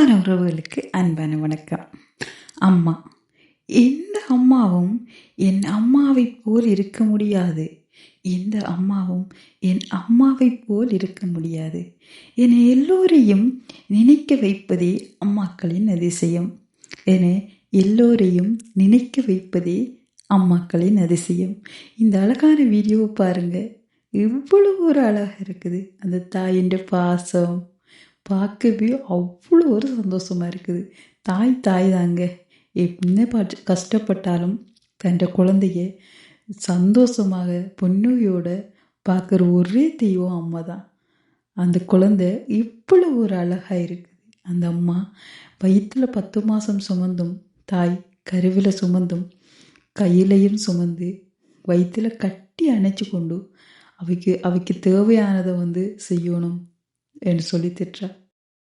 அன்பான உறவுகளுக்கு அன்பான வணக்கம். அம்மா, எந்த அம்மாவும் என் அம்மாவைப் போல் இருக்க முடியாது. எந்த அம்மாவும் என் அம்மாவைப் போல் இருக்க முடியாது. என எல்லோரையும் நினைக்க வைப்பதே அம்மாக்களின் அதிசயம். என எல்லோரையும் நினைக்க வைப்பதே அம்மாக்களின் அதிசயம். இந்த அழகான வீடியோவை பாருங்க. இவ்வளவு ஒரு அழகாக இருக்குது. அந்த தாயின் பாசம் பார்க்கவே அவ்வளோ ஒரு சந்தோஷமாக இருக்குது. தாய் தாங்க. என்ன கஷ்டப்பட்டாலும் தன் குழந்தைய சந்தோஷமாக பொன்னுயோட பார்க்குற ஒரே தெய்வம் அம்மா தான். அந்த குழந்தை இவ்வளோ ஒரு அழகாக இருக்குது. அந்த அம்மா வயிற்றில் 10 மாதம் சுமந்தும், தாய் கருவில் சுமந்தும், கையிலையும் சுமந்து, வயிற்றில் கட்டி அணைச்சி கொண்டு அவைக்கு தேவையானதை செய்யணும் என்று சொல்லி திட்டுறா.